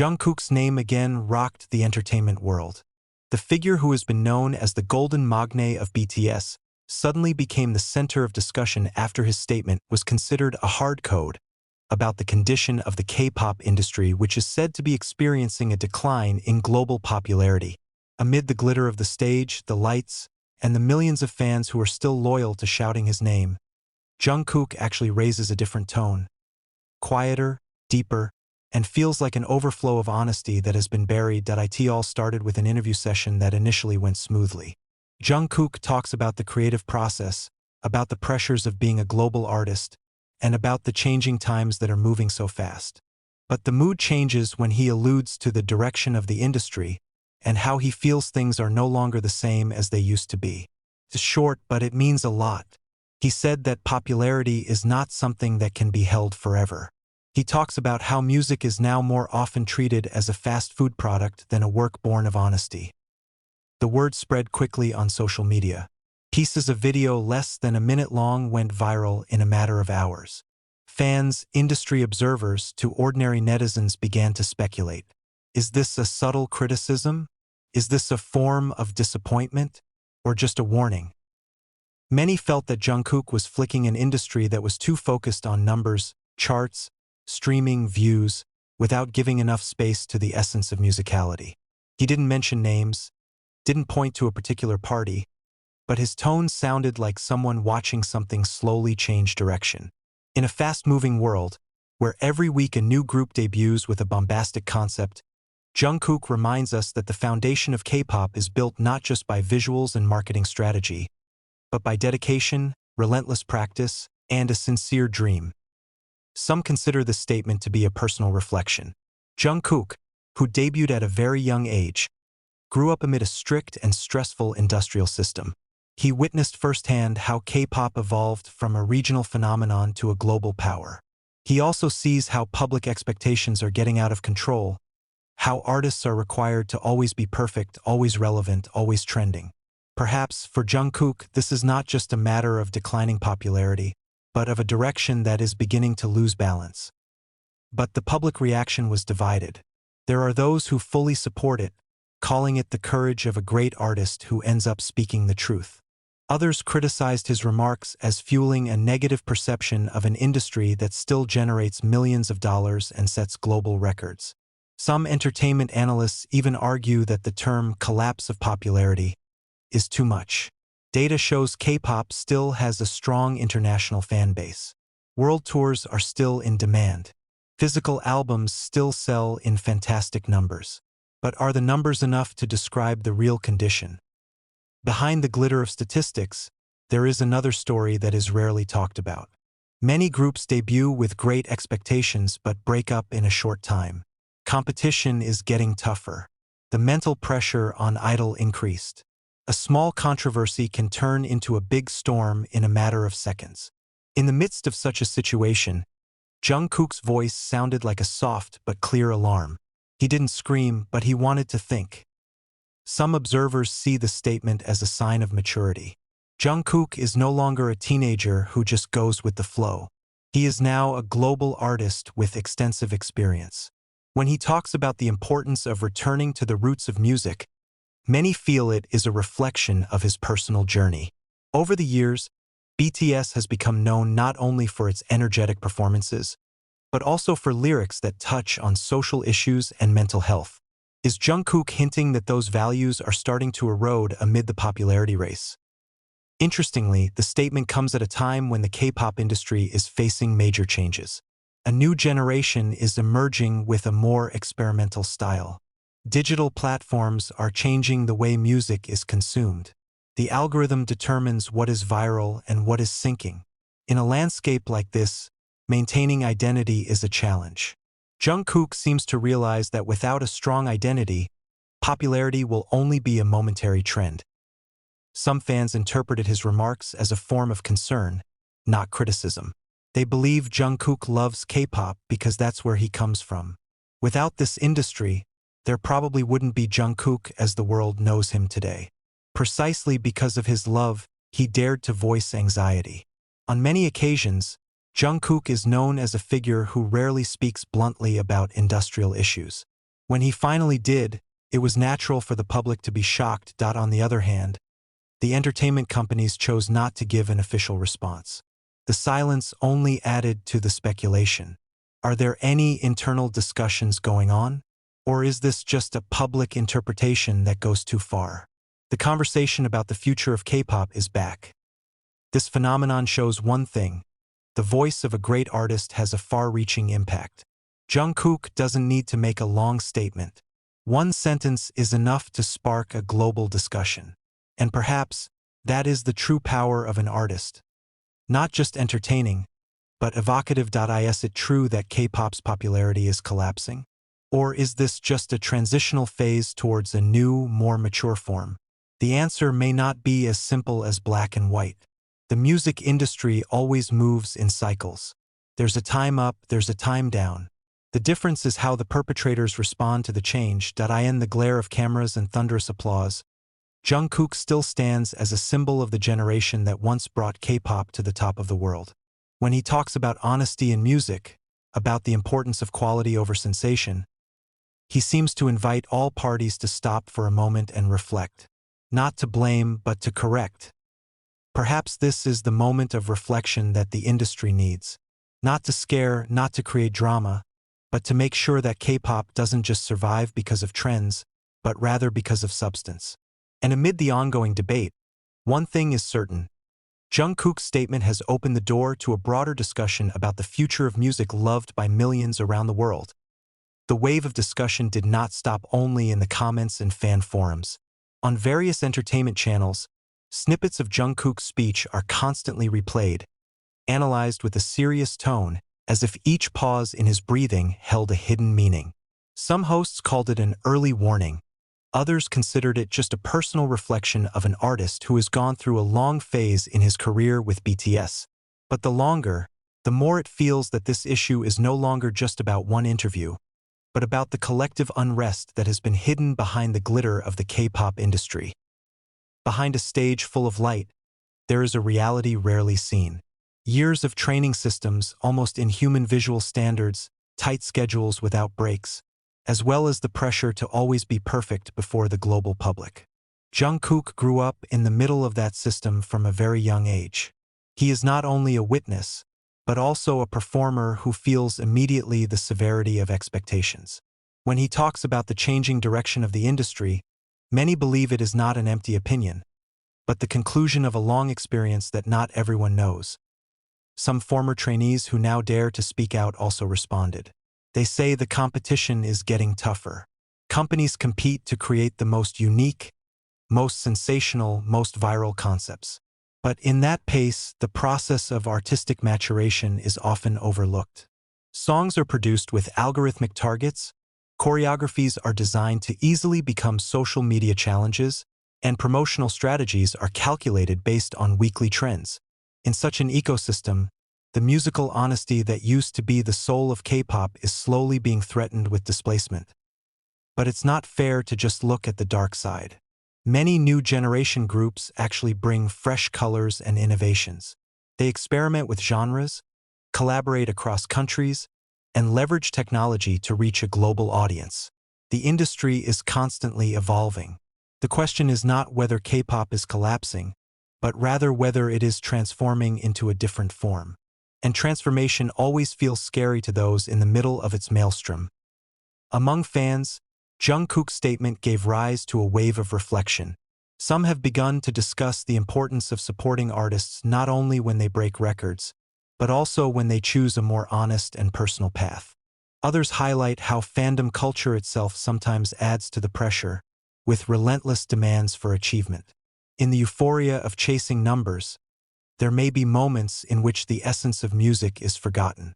Jungkook's name again rocked the entertainment world. The figure who has been known as the golden magne of BTS suddenly became the center of discussion after his statement was considered a hard code about the condition of the K-pop industry, which is said to be experiencing a decline in global popularity. Amid the glitter of the stage, the lights, and the millions of fans who are still loyal to shouting his name, Jungkook actually raises a different tone. Quieter, deeper, and feels like an overflow of honesty that has been buried. It all started with an interview session that initially went smoothly. Jungkook talks about the creative process, about the pressures of being a global artist, and about the changing times that are moving so fast. But the mood changes when he alludes to the direction of the industry and how he feels things are no longer the same as they used to be. It's short, but it means a lot. He said that popularity is not something that can be held forever. He talks about how music is now more often treated as a fast food product than a work born of honesty. The word spread quickly on social media. Pieces of video less than a minute long went viral in a matter of hours. Fans, industry observers, to ordinary netizens began to speculate. Is this a subtle criticism? Is this a form of disappointment? Or just a warning? Many felt that Jungkook was flicking an industry that was too focused on numbers, charts, streaming, views, without giving enough space to the essence of musicality. He didn't mention names, didn't point to a particular party, but his tone sounded like someone watching something slowly change direction. In a fast-moving world, where every week a new group debuts with a bombastic concept, Jungkook reminds us that the foundation of K-pop is built not just by visuals and marketing strategy, but by dedication, relentless practice, and a sincere dream. Some consider this statement to be a personal reflection. Jungkook, who debuted at a very young age, grew up amid a strict and stressful industrial system. He witnessed firsthand how K-pop evolved from a regional phenomenon to a global power. He also sees how public expectations are getting out of control, how artists are required to always be perfect, always relevant, always trending. Perhaps, for Jungkook, this is not just a matter of declining popularity, but of a direction that is beginning to lose balance. But the public reaction was divided. There are those who fully support it, calling it the courage of a great artist who ends up speaking the truth. Others criticized his remarks as fueling a negative perception of an industry that still generates millions of dollars and sets global records. Some entertainment analysts even argue that the term collapse of popularity is too much. Data shows K-pop still has a strong international fan base. World tours are still in demand. Physical albums still sell in fantastic numbers. But are the numbers enough to describe the real condition? Behind the glitter of statistics, there is another story that is rarely talked about. Many groups debut with great expectations but break up in a short time. Competition is getting tougher. The mental pressure on idol increased. A small controversy can turn into a big storm in a matter of seconds. In the midst of such a situation, Jungkook's voice sounded like a soft but clear alarm. He didn't scream, but he wanted to think. Some observers see the statement as a sign of maturity. Jungkook is no longer a teenager who just goes with the flow. He is now a global artist with extensive experience. When he talks about the importance of returning to the roots of music, many feel it is a reflection of his personal journey. Over the years, BTS has become known not only for its energetic performances, but also for lyrics that touch on social issues and mental health. Is Jungkook hinting that those values are starting to erode amid the popularity race? Interestingly, the statement comes at a time when the K-pop industry is facing major changes. A new generation is emerging with a more experimental style. Digital platforms are changing the way music is consumed. The algorithm determines what is viral and what is syncing. In a landscape like this, maintaining identity is a challenge. Jungkook seems to realize that without a strong identity, popularity will only be a momentary trend. Some fans interpreted his remarks as a form of concern, not criticism. They believe Jungkook loves K-pop because that's where he comes from. Without this industry, there probably wouldn't be Jungkook as the world knows him today. Precisely because of his love, he dared to voice anxiety. On many occasions, Jungkook is known as a figure who rarely speaks bluntly about industrial issues. When he finally did, it was natural for the public to be shocked. On the other hand, the entertainment companies chose not to give an official response. The silence only added to the speculation. Are there any internal discussions going on? Or is this just a public interpretation that goes too far? The conversation about the future of K-pop is back. This phenomenon shows one thing: the voice of a great artist has a far-reaching impact. Jungkook doesn't need to make a long statement. One sentence is enough to spark a global discussion. And perhaps that is the true power of an artist. Not just entertaining, but evocative. Is it true that K-pop's popularity is collapsing? Or is this just a transitional phase towards a new, more mature form? The answer may not be as simple as black and white. The music industry always moves in cycles. There's a time up, there's a time down. The difference is how the perpetrators respond to the change. In the glare of cameras and thunderous applause, Jungkook still stands as a symbol of the generation that once brought K-pop to the top of the world. When he talks about honesty in music, about the importance of quality over sensation, he seems to invite all parties to stop for a moment and reflect. Not to blame, but to correct. Perhaps this is the moment of reflection that the industry needs. Not to scare, not to create drama, but to make sure that K-pop doesn't just survive because of trends, but rather because of substance. And amid the ongoing debate, one thing is certain: Jungkook's statement has opened the door to a broader discussion about the future of music loved by millions around the world. The wave of discussion did not stop only in the comments and fan forums. On various entertainment channels, snippets of Jungkook's speech are constantly replayed, analyzed with a serious tone, as if each pause in his breathing held a hidden meaning. Some hosts called it an early warning. Others considered it just a personal reflection of an artist who has gone through a long phase in his career with BTS. But the longer, the more it feels that this issue is no longer just about one interview, but about the collective unrest that has been hidden behind the glitter of the K-pop industry. Behind a stage full of light, there is a reality rarely seen. Years of training systems, almost inhuman visual standards, tight schedules without breaks, as well as the pressure to always be perfect before the global public. Jungkook grew up in the middle of that system from a very young age. He is not only a witness, but also a performer who feels immediately the severity of expectations. When he talks about the changing direction of the industry, many believe it is not an empty opinion, but the conclusion of a long experience that not everyone knows. Some former trainees who now dare to speak out also responded. They say the competition is getting tougher. Companies compete to create the most unique, most sensational, most viral concepts. But in that pace, the process of artistic maturation is often overlooked. Songs are produced with algorithmic targets, choreographies are designed to easily become social media challenges, and promotional strategies are calculated based on weekly trends. In such an ecosystem, the musical honesty that used to be the soul of K-pop is slowly being threatened with displacement. But it's not fair to just look at the dark side. Many new generation groups actually bring fresh colors and innovations. They experiment with genres, collaborate across countries, and leverage technology to reach a global audience. The industry is constantly evolving. The question is not whether K-pop is collapsing, but rather whether it is transforming into a different form. And transformation always feels scary to those in the middle of its maelstrom. Among fans, Jungkook's statement gave rise to a wave of reflection. Some have begun to discuss the importance of supporting artists not only when they break records, but also when they choose a more honest and personal path. Others highlight how fandom culture itself sometimes adds to the pressure, with relentless demands for achievement. In the euphoria of chasing numbers, there may be moments in which the essence of music is forgotten.